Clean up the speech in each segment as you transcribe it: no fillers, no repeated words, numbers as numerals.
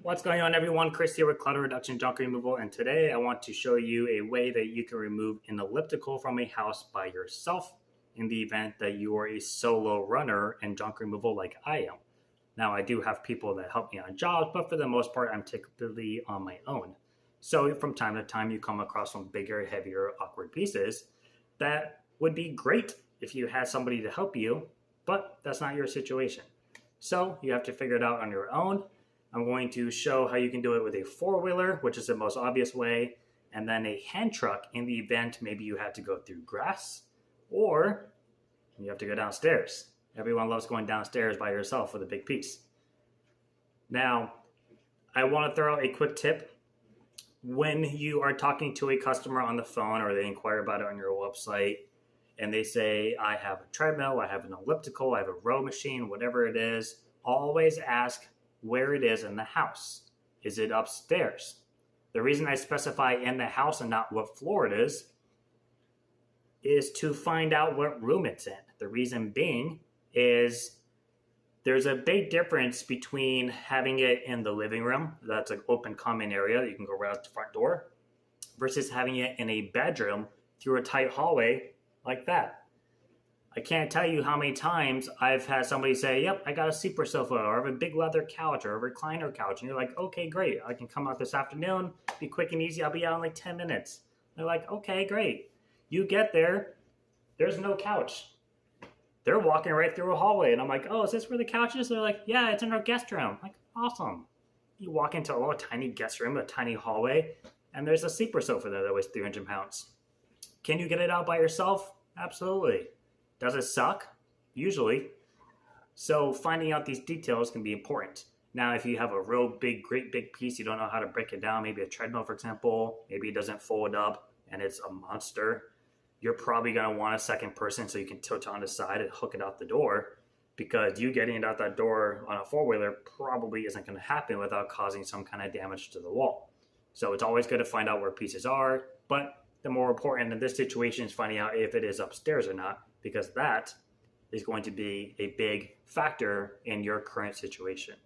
What's going on, everyone? Chris here with Clutter Reduction Junk Removal, and today I want to show you a way that you can remove an elliptical from a house by yourself in the event that you are a solo runner in junk removal like I am. Now, I do have people that help me on jobs, but for the most part, I'm typically on my own. So from time to time, you come across some bigger, heavier, awkward pieces. That would be great if you had somebody to help you, but that's not your situation. So you have to figure it out on your own. I'm going to show how you can do it with a four-wheeler, which is the most obvious way, and then a hand truck in the event maybe you had to go through grass or you have to go downstairs. Everyone loves going downstairs by yourself with a big piece. Now, I want to throw out a quick tip. When you are talking to a customer on the phone or they inquire about it on your website and they say, I have a treadmill, I have an elliptical, I have a row machine, whatever it is, always ask where it is in the house. Is it upstairs? The reason I specify in the house and not what floor it is to find out what room it's in. The reason being is there's a big difference between having it in the living room, that's an open common area that you can go right out the front door, versus having it in a bedroom through a tight hallway like that. I can't tell you how many times I've had somebody say, yep, I got a super sofa or I have a big leather couch or a recliner couch. And you're like, okay, great. I can come out this afternoon, be quick and easy. I'll be out in like 10 minutes. They're like, okay, great. You get there, there's no couch. They're walking right through a hallway. And I'm like, oh, is this where the couch is? They're like, yeah, it's in our guest room. I'm like, awesome. You walk into a little tiny guest room, a tiny hallway, and there's a super sofa there that weighs 300 pounds. Can you get it out by yourself? Absolutely. Does it suck? Usually. So finding out these details can be important. Now, if you have a real big, great big piece, you don't know how to break it down, maybe a treadmill, for example, maybe it doesn't fold up and it's a monster, you're probably going to want a second person so you can tilt it on the side and hook it out the door, because you getting it out that door on a four-wheeler probably isn't going to happen without causing some kind of damage to the wall. So it's always good to find out where pieces are, but the more important in this situation is finding out if it is upstairs or not, because that is going to be a big factor in your current situation.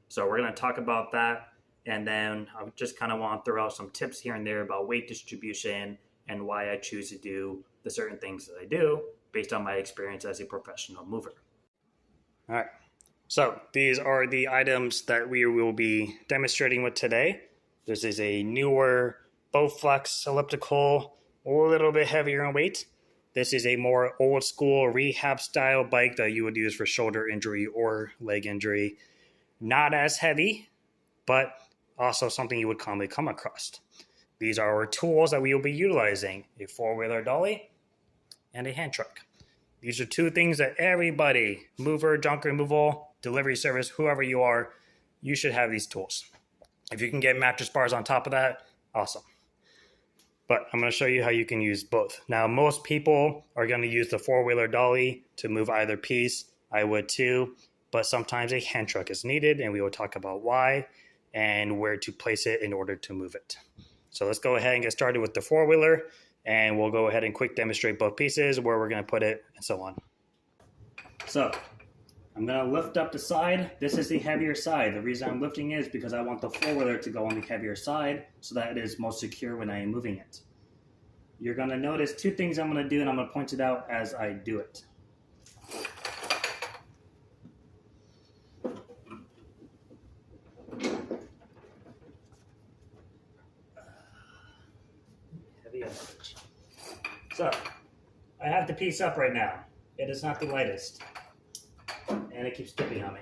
So we're going to talk about that, and then I just kind of want to throw out some tips here and there about weight distribution and why I choose to do the certain things that I do based on my experience as a professional mover. All right, so these are the items that we will be demonstrating with today. This is a newer Bowflex elliptical, a little bit heavier in weight. This is a more old school rehab style bike that you would use for shoulder injury or leg injury. Not as heavy, but also something you would commonly come across. These are our tools that we will be utilizing: a four-wheeler dolly and a hand truck. These are two things that everybody, mover, junk removal, delivery service, whoever you are, you should have these tools. If you can get mattress bars on top of that, awesome. But I'm going to show you how you can use both. Now, most people are going to use the four-wheeler dolly to move either piece. I would too, but sometimes a hand truck is needed, and we will talk about why and where to place it in order to move it. So let's go ahead and get started with the four-wheeler, and we'll go ahead and quick demonstrate both pieces, where we're going to put it, and so on. So I'm going to lift up the side. This is the heavier side. The reason I'm lifting it is because I want the four-wheeler to go on the heavier side so that it is most secure when I am moving it. You're going to notice two things I'm going to do, and I'm going to point it out as I do it. Heavy edge. So I have the piece up right now. It is not the lightest, and it keeps dipping on me.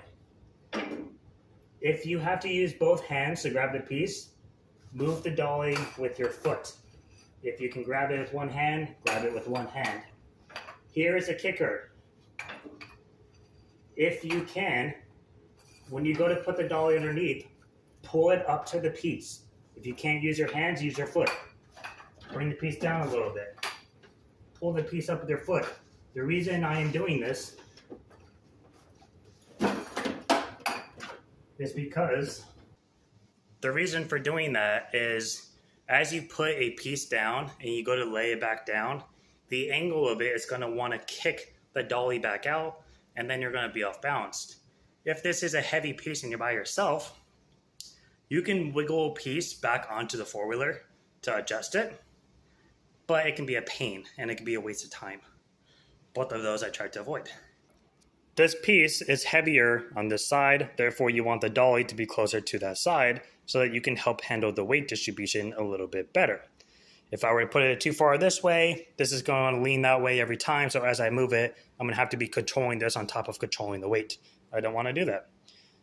If you have to use both hands to grab the piece, move the dolly with your foot. If you can grab it with one hand, grab it with one hand. Here is a kicker. If you can, when you go to put the dolly underneath, pull it up to the piece. If you can't use your hands, use your foot. Bring the piece down a little bit. Pull the piece up with your foot. The reason I am doing this is because the reason for doing that is as you put a piece down and you go to lay it back down, the angle of it is going to want to kick the dolly back out, and then you're going to be off balanced. If this is a heavy piece and you're by yourself, You can wiggle a piece back onto the four-wheeler to adjust it, but it can be a pain and it can be a waste of time. Both of those I tried to avoid. This piece is heavier on this side, therefore you want the dolly to be closer to that side so that you can help handle the weight distribution a little bit better. If I were to put it too far this way, this is going to lean that way every time, so as I move it, I'm going to have to be controlling this on top of controlling the weight. I don't want to do that.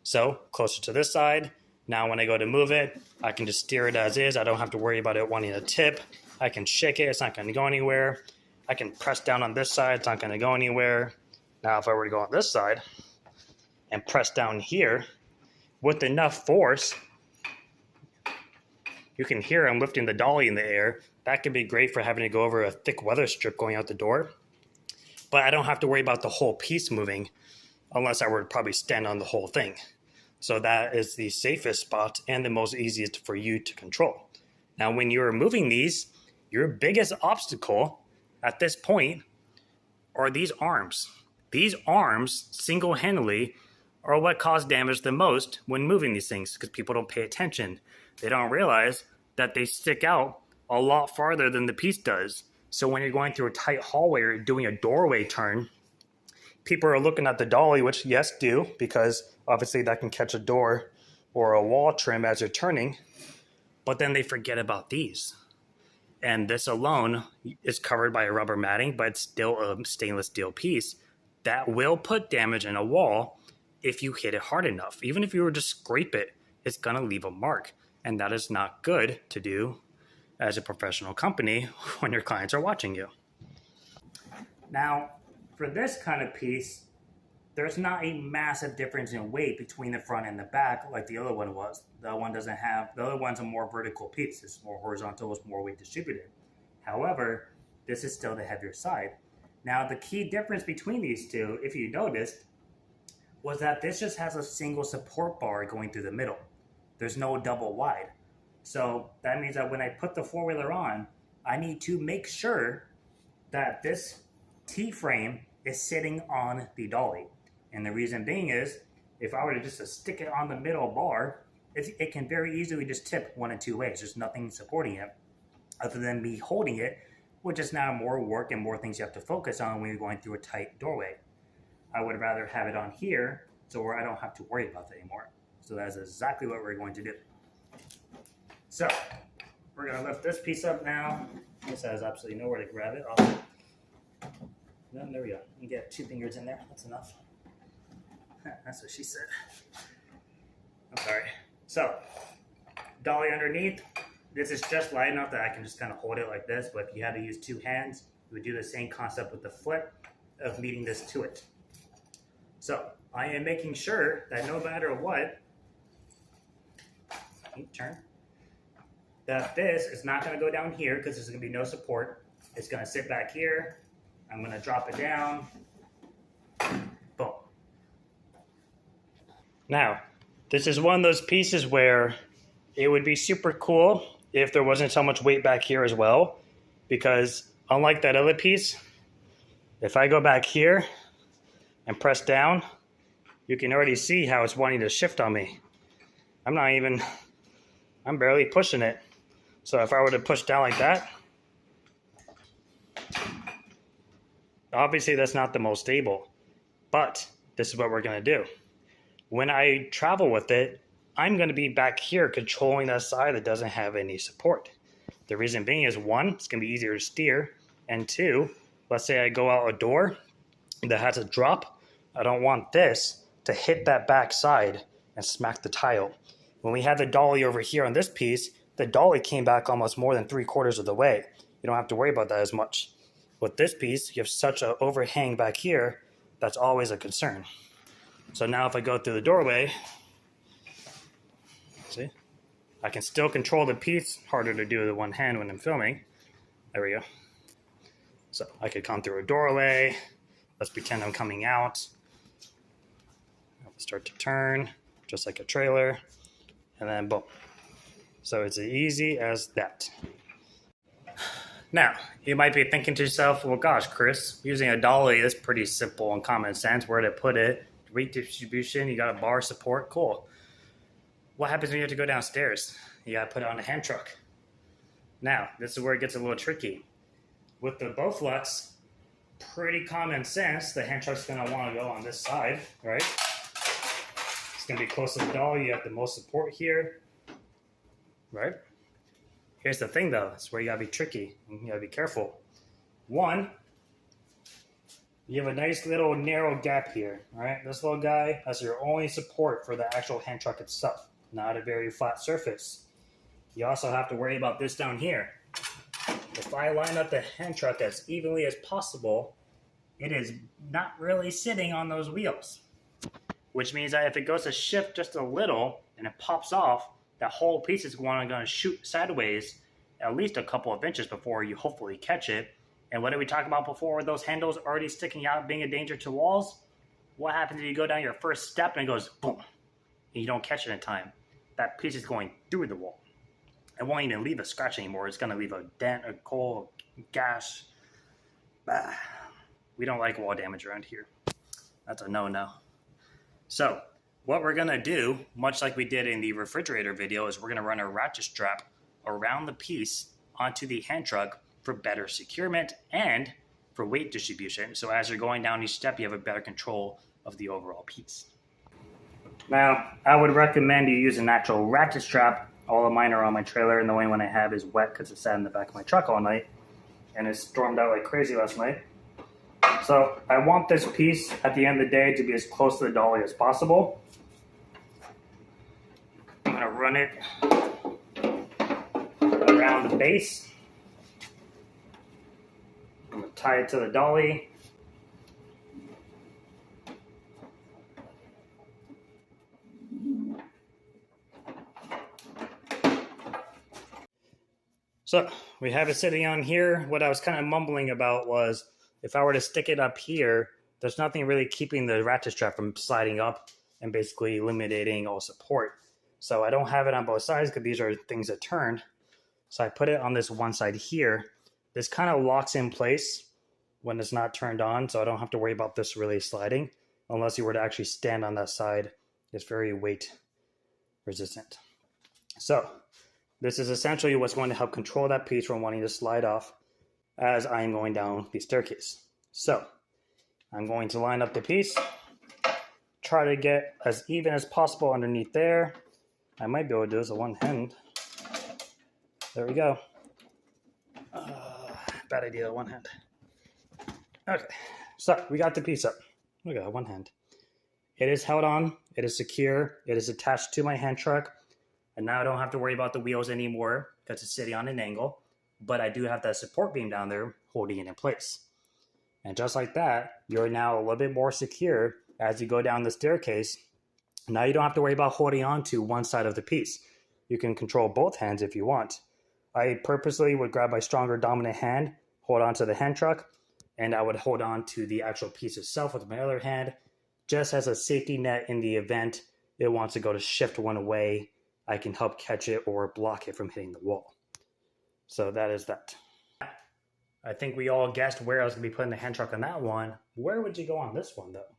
So, closer to this side. Now when I go to move it, I can just steer it as is. I don't have to worry about it wanting to tip. I can shake it, it's not going to go anywhere. I can press down on this side, it's not going to go anywhere. Now if I were to go on this side and press down here, with enough force, you can hear I'm lifting the dolly in the air. That could be great for having to go over a thick weather strip going out the door. But I don't have to worry about the whole piece moving unless I were to probably stand on the whole thing. So that is the safest spot and the most easiest for you to control. Now when you're moving these, your biggest obstacle at this point are these arms. These arms, single-handedly, are what cause damage the most when moving these things because people don't pay attention. They don't realize that they stick out a lot farther than the piece does. So when you're going through a tight hallway or doing a doorway turn, people are looking at the dolly, which yes, do, because obviously that can catch a door or a wall trim as you're turning, but then they forget about these. And this alone is covered by a rubber matting, but it's still a stainless steel piece that will put damage in a wall if you hit it hard enough. Even if you were to scrape it, it's going to leave a mark. And that is not good to do as a professional company when your clients are watching you. Now, for this kind of piece, there's not a massive difference in weight between the front and the back like the other one was. The other one's a more vertical piece. It's more horizontal, it's more weight distributed. However, this is still the heavier side. Now, the key difference between these two, if you noticed, was that this just has a single support bar going through the middle. There's no double wide. So that means that when I put the four-wheeler on, I need to make sure that this T-frame is sitting on the dolly. And the reason being is, if I were to just stick it on the middle bar, it can very easily just tip one of two ways. There's nothing supporting it other than me holding it, which is now more work and more things you have to focus on when you're going through a tight doorway. I would rather have it on here so where I don't have to worry about that anymore. So that's exactly what we're going to do. So we're going to lift this piece up now. This has absolutely nowhere to grab it. Awesome. No, there we go. You get 2 fingers in there. That's enough. That's what she said. I'm sorry. So, dolly underneath. This is just light enough that I can just kind of hold it like this, but if you had to use 2 hands, you would do the same concept with the flip of meeting this to it. So, I am making sure that no matter what, turn, that this is not going to go down here because there's going to be no support. It's going to sit back here. I'm going to drop it down. Boom. Now, this is one of those pieces where it would be super cool if there wasn't so much weight back here as well, because unlike that other piece, if I go back here and press down, you can already see how it's wanting to shift on me. I'm barely pushing it. So if I were to push down like that, obviously that's not the most stable, but this is what we're gonna do. When I travel with it, I'm going to be back here controlling that side that doesn't have any support. The reason being is 1, it's going to be easier to steer, and 2, let's say I go out a door that has a drop. I don't want this to hit that back side and smack the tile. When we had the dolly over here on this piece, the dolly came back almost more than 3/4 of the way. You don't have to worry about that as much. With this piece, you have such an overhang back here, that's always a concern. So now if I go through the doorway, see, I can still control the piece. Harder to do with one hand when I'm filming. There we go. So I could come through a doorway. Let's pretend I'm coming out. I'll start to turn, just like a trailer, and then boom. So it's as easy as that. Now, you might be thinking to yourself, well, gosh, Chris, using a dolly is pretty simple and common sense. Where to put it, weight distribution, you got a bar support, cool. what happens when you have to go downstairs? You gotta put it on a hand truck. Now, this is where it gets a little tricky. With the Bowflex, pretty common sense, the hand truck's gonna wanna go on this side, right? It's gonna be close to the dolly, you have the most support here, right? Here's the thing though, it's where you gotta be tricky, you gotta be careful. One, you have a nice little narrow gap here, right? This little guy, that's your only support for the actual hand truck itself, not a very flat surface. You also have to worry about this down here. If I line up the hand truck as evenly as possible, it is not really sitting on those wheels. Which means that if it goes to shift just a little and it pops off, that whole piece is going to shoot sideways at least a couple of inches before you hopefully catch it. And what did we talk about before with those handles already sticking out being a danger to walls? What happens if you go down your first step and it goes boom, and you don't catch it in time? That piece is going through the wall. It won't even leave a scratch anymore. It's going to leave a dent, a hole, a gash. Bah. We don't like wall damage around here. That's a no-no. So what we're going to do, much like we did in the refrigerator video, is we're going to run a ratchet strap around the piece onto the hand truck for better securement and for weight distribution. So as you're going down each step, you have a better control of the overall piece. Now, I would recommend you use an actual ratchet strap. All of mine are on my trailer, and the only one I have is wet because it sat in the back of my truck all night, and it stormed out like crazy last night. So I want this piece at the end of the day to be as close to the dolly as possible. I'm going to run it around the base. I'm going to tie it to the dolly. So we have it sitting on here. What I was kind of mumbling about was if I were to stick it up here, there's nothing really keeping the ratchet strap from sliding up and basically eliminating all support. So I don't have it on both sides because these are things that turn. So I put it on this one side here. This kind of locks in place when it's not turned on, so I don't have to worry about this really sliding unless you were to actually stand on that side. It's very weight resistant. So this is essentially what's going to help control that piece from wanting to slide off as I'm going down the staircase. So I'm going to line up the piece, try to get as even as possible underneath there. I might be able to do this with one hand. There we go. Bad idea, one hand. Okay, so we got the piece up. Look at that, one hand. It is held on, it is secure, it is attached to my hand truck, and now I don't have to worry about the wheels anymore because it's sitting on an angle, but I do have that support beam down there holding it in place. And just like that, you're now a little bit more secure as you go down the staircase. Now you don't have to worry about holding on to one side of the piece. You can control both hands if you want. I purposely would grab my stronger dominant hand, hold on to the hand truck, and I would hold on to the actual piece itself with my other hand, just as a safety net in the event it wants to go to shift one away. I can help catch it or block it from hitting the wall. So that is that. I think we all guessed where I was going to be putting the hand truck on that one. Where would you go on this one, though?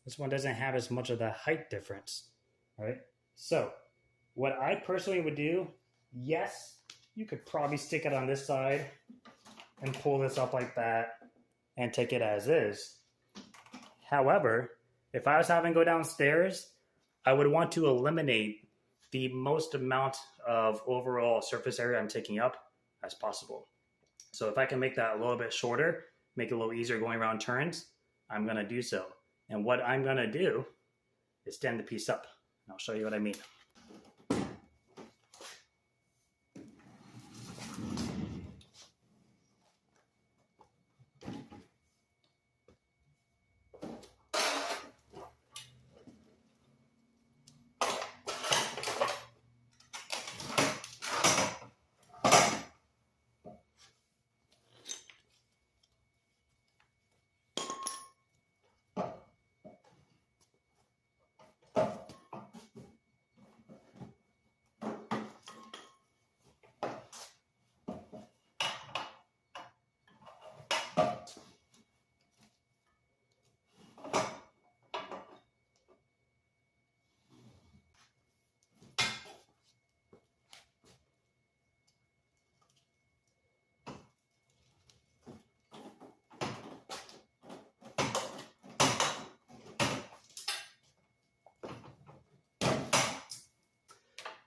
This one doesn't have as much of the height difference, right? So what I personally would do, yes, you could probably stick it on this side and pull this up like that and take it as is. However, if I was having to go downstairs, I would want to eliminate the most amount of overall surface area I'm taking up as possible. So if I can make that a little bit shorter, make it a little easier going around turns, I'm going to do so. And what I'm going to do is stand the piece up. And I'll show you what I mean.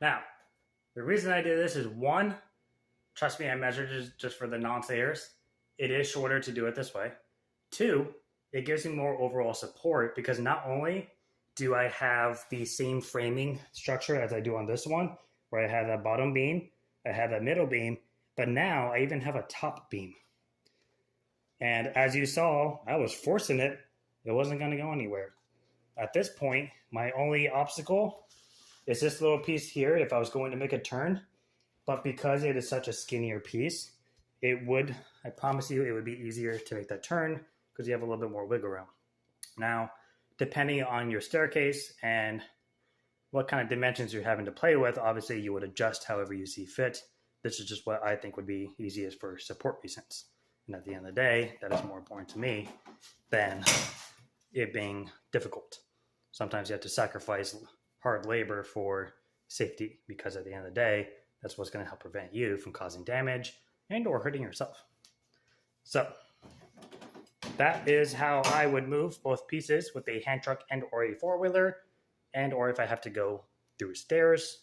Now, the reason I did this is one, trust me, I measured it just for the non-stayers. It is shorter to do it this way. Two, it gives me more overall support because not only do I have the same framing structure as I do on this one, where I have that bottom beam, I have that middle beam, but now I even have a top beam. And as you saw, I was forcing it. It wasn't going to go anywhere. At this point, my only obstacle is this little piece here if I was going to make a turn. But because it is such a skinnier piece, I promise you, it would be easier to make that turn because you have a little bit more wiggle room. Now, depending on your staircase and what kind of dimensions you're having to play with, obviously you would adjust however you see fit. This is just what I think would be easiest for support reasons. And at the end of the day, that is more important to me than it being difficult. Sometimes you have to sacrifice hard labor for safety because at the end of the day, that's what's going to help prevent you from causing damage and or hurting yourself. So that is how I would move both pieces with a hand truck and or a four-wheeler, and or if I have to go through stairs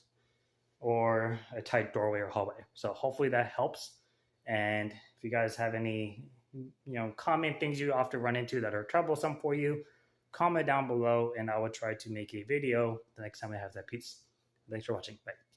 or a tight doorway or hallway. So hopefully that helps. And if you guys have any, common things you often run into that are troublesome for you, comment down below and I will try to make a video the next time I have that piece. Thanks for watching. Bye.